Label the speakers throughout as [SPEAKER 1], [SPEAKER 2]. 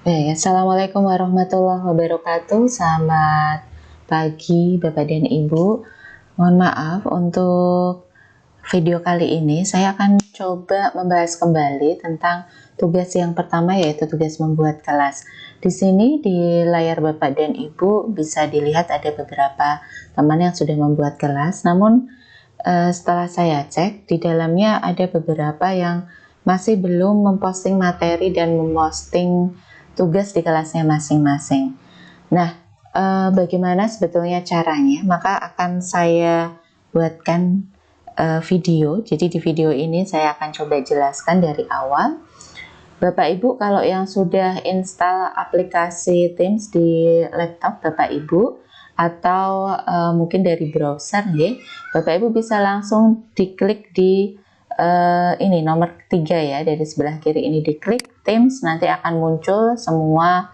[SPEAKER 1] Baik, Assalamualaikum warahmatullahi wabarakatuh. Selamat pagi Bapak dan Ibu. Mohon maaf untuk video kali ini saya akan coba membahas kembali tentang tugas yang pertama, yaitu tugas membuat kelas. Di sini di layar Bapak dan Ibu bisa dilihat ada beberapa teman yang sudah membuat kelas, namun setelah saya cek di dalamnya ada beberapa yang masih belum memposting materi dan memposting tugas di kelasnya masing-masing. Nah, bagaimana sebetulnya caranya? Maka akan saya buatkan video. Jadi di video ini saya akan coba jelaskan dari awal. Bapak Ibu kalau yang sudah install aplikasi Teams di laptop Bapak Ibu atau mungkin dari browser ya, Bapak Ibu bisa langsung diklik di ini nomor 3 ya, dari sebelah kiri ini diklik Teams, nanti akan muncul semua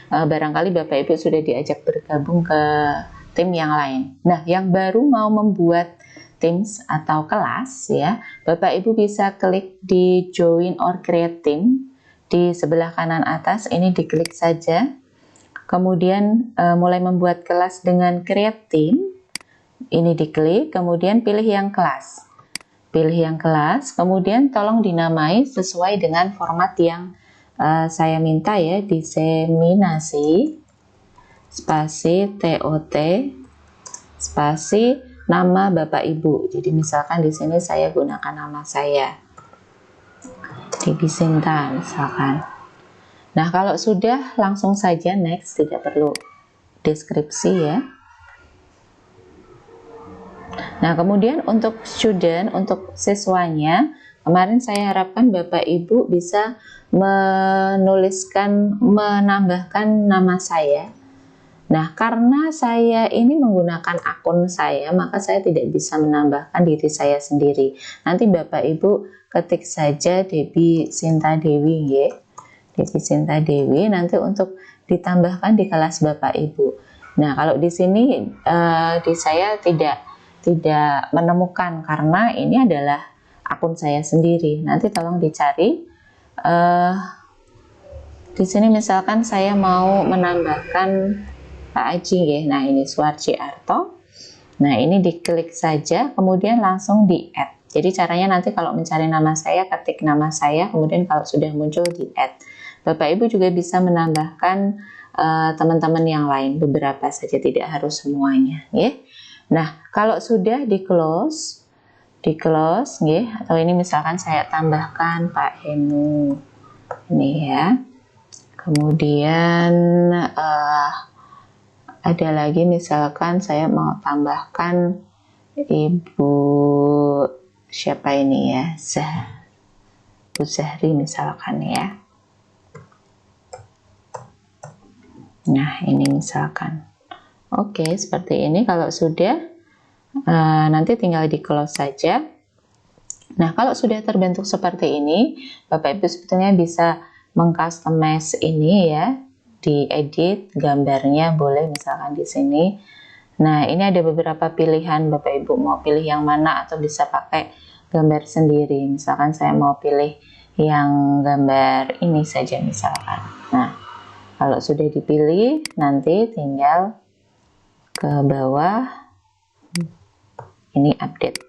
[SPEAKER 1] barangkali Bapak Ibu sudah diajak bergabung ke tim yang lain. Nah, yang baru mau membuat Teams atau kelas ya, Bapak Ibu bisa klik di join or create team di sebelah kanan atas, ini diklik saja. Kemudian mulai membuat kelas dengan create team, ini diklik, kemudian pilih yang kelas. Pilih yang kelas, kemudian tolong dinamai sesuai dengan format yang saya minta ya, diseminasi, spasi TOT, spasi nama Bapak Ibu. Jadi misalkan di sini saya gunakan nama saya, Debbie Sinta misalkan. Nah, kalau sudah langsung saja next, tidak perlu deskripsi ya. Nah, kemudian untuk student, untuk siswanya, kemarin saya harapkan Bapak Ibu bisa menambahkan nama saya. Nah, karena saya ini menggunakan akun saya, maka saya tidak bisa menambahkan diri saya sendiri. Nanti Bapak Ibu ketik saja Debbie Sinta Dewi ya. Debbie Sinta Dewi, nanti untuk ditambahkan di kelas Bapak Ibu. Nah, kalau di sini di saya tidak menemukan karena ini adalah akun saya sendiri. Nanti tolong dicari. Di sini misalkan saya mau menambahkan Pak Aji ya. Nah, ini Suarji Arto. Nah, ini diklik saja, kemudian langsung di add. Jadi caranya nanti kalau mencari nama saya, ketik nama saya, kemudian kalau sudah muncul di add. Bapak Ibu juga bisa menambahkan teman-teman yang lain, beberapa saja, tidak harus semuanya ya. Nah, kalau sudah di close ya, atau ini misalkan saya tambahkan Pak Henu ini ya. Kemudian ada lagi misalkan saya mau tambahkan Ibu siapa ini ya, Bu Zahri misalkan ya. Nah, ini misalkan. Oke, seperti ini. Kalau sudah, nanti tinggal di close saja. Nah, kalau sudah terbentuk seperti ini, Bapak Ibu sebetulnya bisa mengcustomize ini ya, diedit gambarnya boleh misalkan di sini. Nah, ini ada beberapa pilihan, Bapak Ibu mau pilih yang mana atau bisa pakai gambar sendiri. Misalkan saya mau pilih yang gambar ini saja misalkan. Nah, kalau sudah dipilih, nanti tinggal ke bawah, ini update.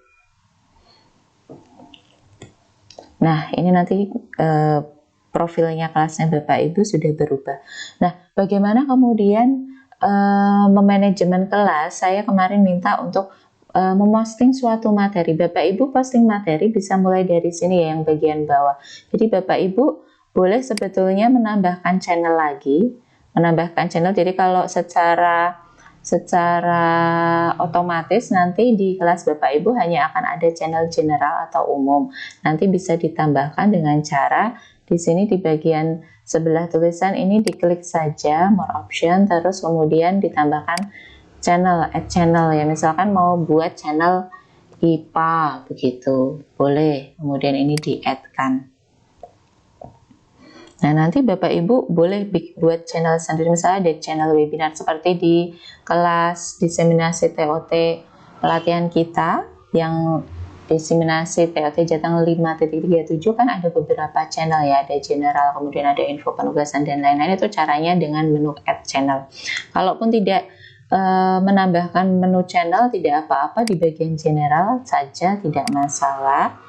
[SPEAKER 1] Nah, ini nanti profilnya kelasnya Bapak Ibu sudah berubah. Nah, bagaimana kemudian memanajemen kelas? Saya kemarin minta untuk memposting suatu materi. Bapak Ibu posting materi bisa mulai dari sini ya, yang bagian bawah. Jadi Bapak Ibu boleh sebetulnya menambahkan channel lagi, jadi kalau secara otomatis nanti di kelas Bapak Ibu hanya akan ada channel general atau umum. Nanti bisa ditambahkan dengan cara di sini di bagian sebelah tulisan ini diklik saja more option, terus kemudian ditambahkan channel, add channel ya. Misalkan mau buat channel IPA begitu, boleh. Kemudian ini di-add-kan. Nah, nanti Bapak Ibu boleh buat channel sendiri, misalnya ada channel webinar seperti di kelas diseminasi TOT pelatihan kita yang diseminasi TOT Jateng 5.37 kan ada beberapa channel ya, ada general, kemudian ada info penugasan dan lain-lain. Itu caranya dengan menu add channel. Kalaupun tidak menambahkan menu channel, tidak apa-apa, di bagian general saja, tidak masalah.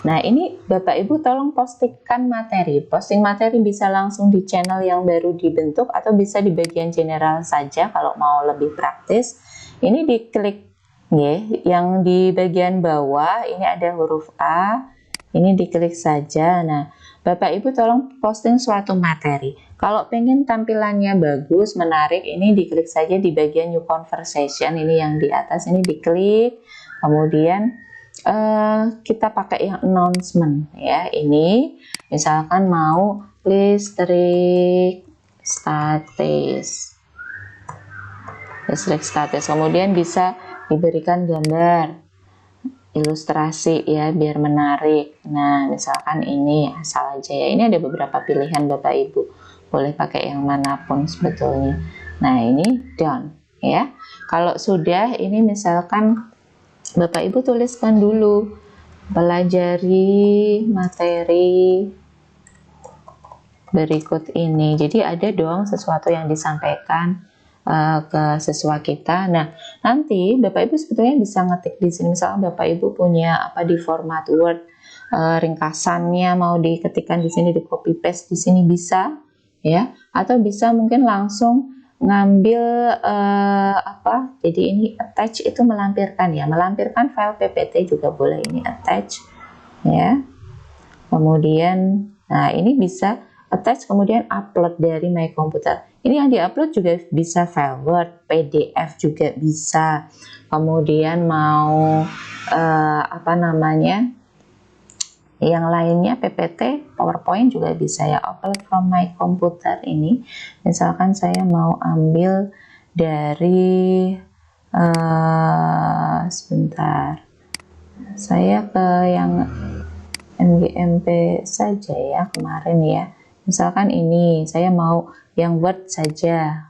[SPEAKER 1] Nah, ini Bapak Ibu tolong postingkan materi. Posting materi bisa langsung di channel yang baru dibentuk atau bisa di bagian general saja kalau mau lebih praktis. Ini diklik ya, yang di bagian bawah ini ada huruf A. Ini diklik saja. Nah, Bapak Ibu tolong posting suatu materi. Kalau pengen tampilannya bagus, menarik, ini diklik saja di bagian new conversation. Ini yang di atas ini diklik. Kemudian kita pakai yang announcement ya. Ini misalkan mau listrik statis, kemudian bisa diberikan gambar ilustrasi ya biar menarik. Nah, misalkan ini asal aja ya. Ini ada beberapa pilihan Bapak Ibu, boleh pakai yang manapun sebetulnya. Nah, ini done ya. Kalau sudah, ini misalkan Bapak Ibu tuliskan dulu, pelajari materi berikut ini. Jadi ada dong sesuatu yang disampaikan ke siswa kita. Nah, nanti Bapak Ibu sebetulnya bisa ngetik di sini. Misalnya Bapak Ibu punya apa di format Word, ringkasannya mau diketikkan di sini, di copy paste di sini bisa ya, atau bisa mungkin langsung ngambil apa, jadi ini attach itu melampirkan ya, melampirkan file PPT juga boleh, ini attach ya. Kemudian nah ini bisa attach, kemudian upload dari My Computer. Ini yang diupload juga bisa file Word, PDF juga bisa. Kemudian mau apa namanya, yang lainnya PPT, PowerPoint juga bisa ya, upload from My Computer. Ini misalkan saya mau ambil dari sebentar, saya ke yang MGMP saja ya kemarin ya. Misalkan ini saya mau yang Word saja.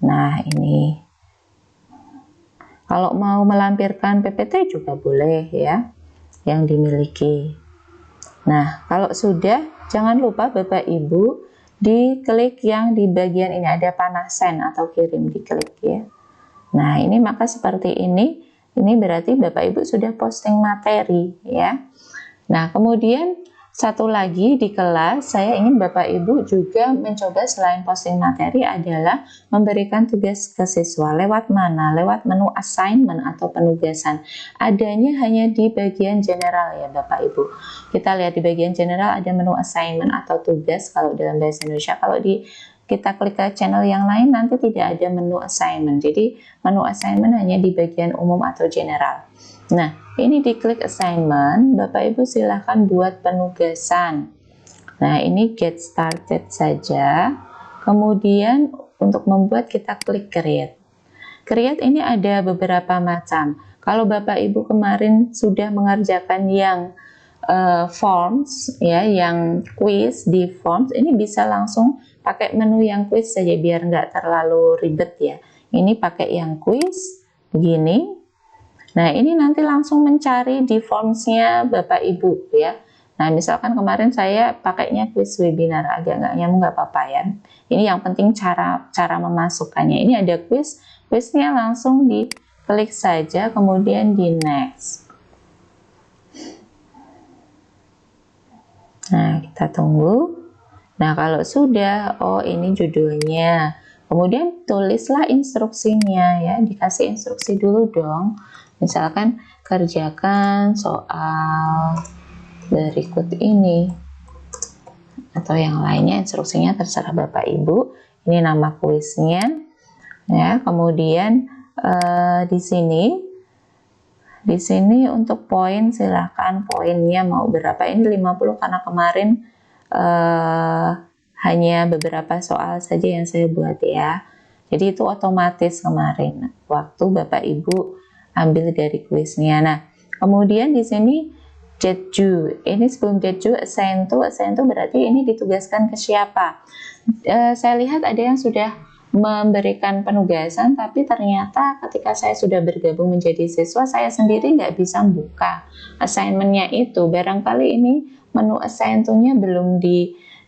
[SPEAKER 1] Nah, ini kalau mau melampirkan PPT juga boleh ya, yang dimiliki. Nah, kalau sudah, jangan lupa Bapak Ibu diklik yang di bagian ini, ada panah send atau kirim, diklik ya. Nah, ini maka seperti ini berarti Bapak Ibu sudah posting materi ya. Nah, kemudian satu lagi di kelas, saya ingin Bapak Ibu juga mencoba selain posting materi adalah memberikan tugas ke siswa. Lewat mana? Lewat menu assignment atau penugasan. Adanya hanya di bagian general ya Bapak Ibu. Kita lihat di bagian general ada menu assignment atau tugas kalau dalam bahasa Indonesia. Kalau kita klik ke channel yang lain nanti tidak ada menu assignment. Jadi menu assignment hanya di bagian umum atau general. Nah, ini diklik assignment, Bapak Ibu silahkan buat penugasan. Nah, ini get started saja. Kemudian untuk membuat kita klik create. Create ini ada beberapa macam. Kalau Bapak Ibu kemarin sudah mengerjakan yang forms ya, yang quiz di forms, ini bisa langsung pakai menu yang quiz saja biar nggak terlalu ribet ya. Ini pakai yang quiz begini. Nah, ini nanti langsung mencari di formsnya Bapak Ibu ya. Nah, misalkan kemarin saya pakainya quiz webinar, agak nggak nyambung nggak apa-apa ya. Ini yang penting cara memasukkannya. Ini ada quiznya langsung diklik saja, kemudian di next. Nah, kita tunggu. Nah, kalau sudah, oh ini judulnya. Kemudian tulislah instruksinya ya, dikasih instruksi dulu dong. Misalkan kerjakan soal berikut ini atau yang lainnya, instruksinya terserah Bapak Ibu. Ini nama kuisnya ya. Kemudian di sini untuk poin silahkan poinnya mau berapa. Ini 50 karena kemarin hanya beberapa soal saja yang saya buat ya. Jadi itu otomatis kemarin waktu Bapak Ibu ambil dari kuisnya. Nah, kemudian di sini Jetju. Ini sebelum Jetju assign to berarti ini ditugaskan ke siapa? Saya lihat ada yang sudah memberikan penugasan, tapi ternyata ketika saya sudah bergabung menjadi siswa, saya sendiri nggak bisa buka assignmentnya itu. Barangkali ini menu assign to-nya belum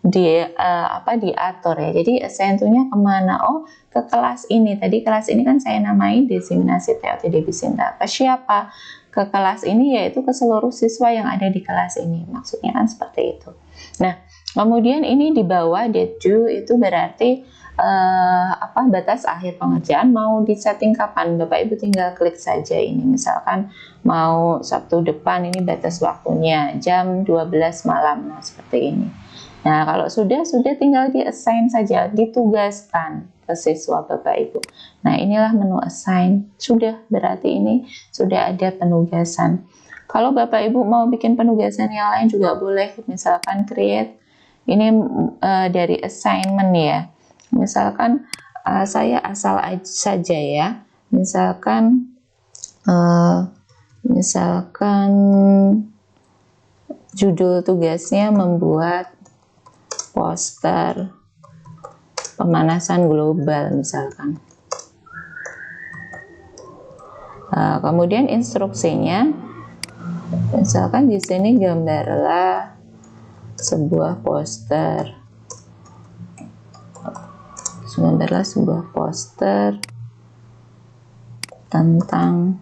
[SPEAKER 1] diatur ya. Jadi assign to-nya kemana? Oh, ke kelas ini. Tadi kelas ini kan saya namai diseminasi TOTD Bisinta. Ke siapa? Ke kelas ini, yaitu ke seluruh siswa yang ada di kelas ini. Maksudnya kan seperti itu. Nah, kemudian ini di bawah date due itu berarti batas akhir pengerjaan mau disetting kapan. Bapak Ibu tinggal klik saja ini, misalkan mau Sabtu depan, ini batas waktunya jam 12 malam. Nah, seperti ini. Nah, kalau sudah tinggal di assign saja, ditugaskan ke siswa Bapak Ibu. Nah, inilah menu assign. Sudah, berarti ini sudah ada penugasan. Kalau Bapak Ibu mau bikin penugasan yang lain juga boleh, misalkan create ini dari assignment ya. Misalkan saya asal saja ya, misalkan judul tugasnya membuat poster pemanasan global misalkan. Kemudian instruksinya, misalkan di sini gambarlah sebuah poster. Tentang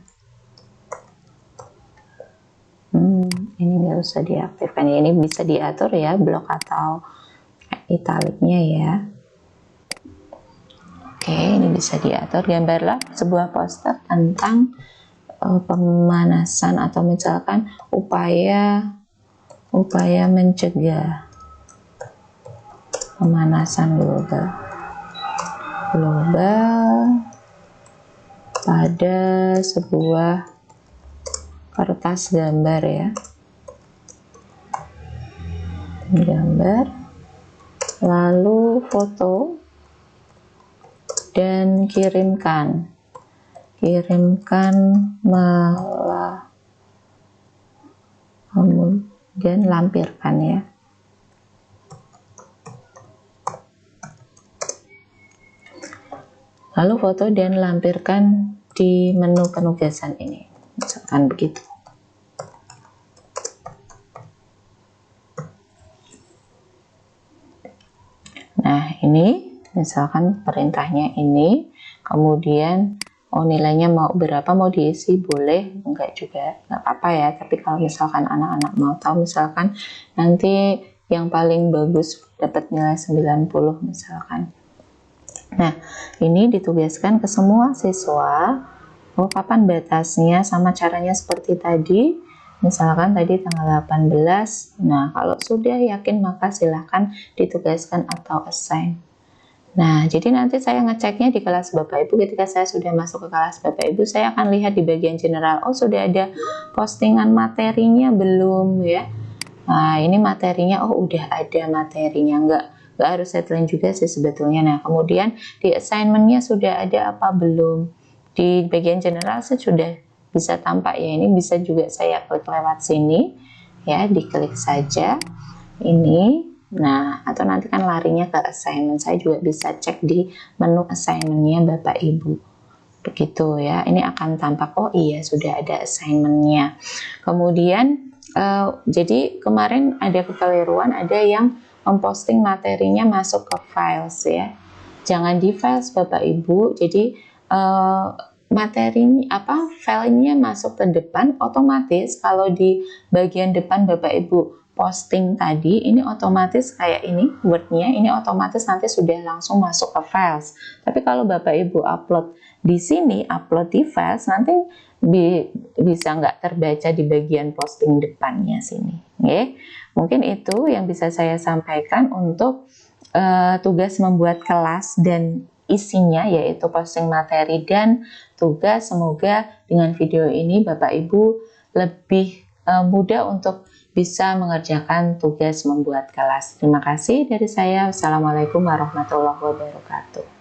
[SPEAKER 1] ini nggak usah diaktifkan ya, ini bisa diatur ya blok atau italiknya ya. Oke, ini bisa diatur, gambarlah sebuah poster tentang pemanasan atau misalkan upaya mencegah pemanasan global pada sebuah kertas gambar ya, gambar lalu foto dan kirimkan kemudian lampirkan ya. Lalu foto dan lampirkan di menu penugasan ini, misalkan begitu. Nah, ini misalkan perintahnya ini, kemudian nilainya mau berapa, mau diisi boleh, enggak juga, enggak apa-apa ya. Tapi kalau misalkan anak-anak mau tahu, misalkan nanti yang paling bagus dapat nilai 90 misalkan. Nah, ini ditugaskan ke semua siswa. Kapan batasnya, sama caranya seperti tadi. Misalkan tadi tanggal 18. Nah, kalau sudah yakin maka silahkan ditugaskan atau assign. Nah, jadi nanti saya ngeceknya di kelas Bapak Ibu. Ketika saya sudah masuk ke kelas Bapak Ibu, saya akan lihat di bagian general. Oh, sudah ada postingan materinya belum ya? Nah, ini materinya, oh udah ada materinya, nggak harus headline juga sih sebetulnya. Nah, kemudian di assignmentnya sudah ada apa belum? Di bagian general sih sudah bisa tampak ya, ini bisa juga saya klik lewat sini ya, diklik saja ini. Nah, atau nanti kan larinya ke assignment, saya juga bisa cek di menu assignmentnya Bapak Ibu. Begitu ya, ini akan tampak, oh iya sudah ada assignmentnya. Kemudian jadi kemarin ada kekeliruan, ada yang memposting materinya masuk ke files ya. Jangan di files Bapak Ibu. Jadi materinya filenya masuk ke depan, otomatis kalau di bagian depan Bapak Ibu posting tadi, ini otomatis kayak ini wordnya, ini otomatis nanti sudah langsung masuk ke files. Tapi kalau Bapak Ibu upload di sini, upload di files, nanti bisa nggak terbaca di bagian posting depannya sini. Okay? Mungkin itu yang bisa saya sampaikan untuk tugas membuat kelas dan isinya, yaitu posting materi dan tugas. Semoga dengan video ini Bapak Ibu lebih mudah untuk bisa mengerjakan tugas membuat kelas. Terima kasih dari saya. Wassalamualaikum warahmatullahi wabarakatuh.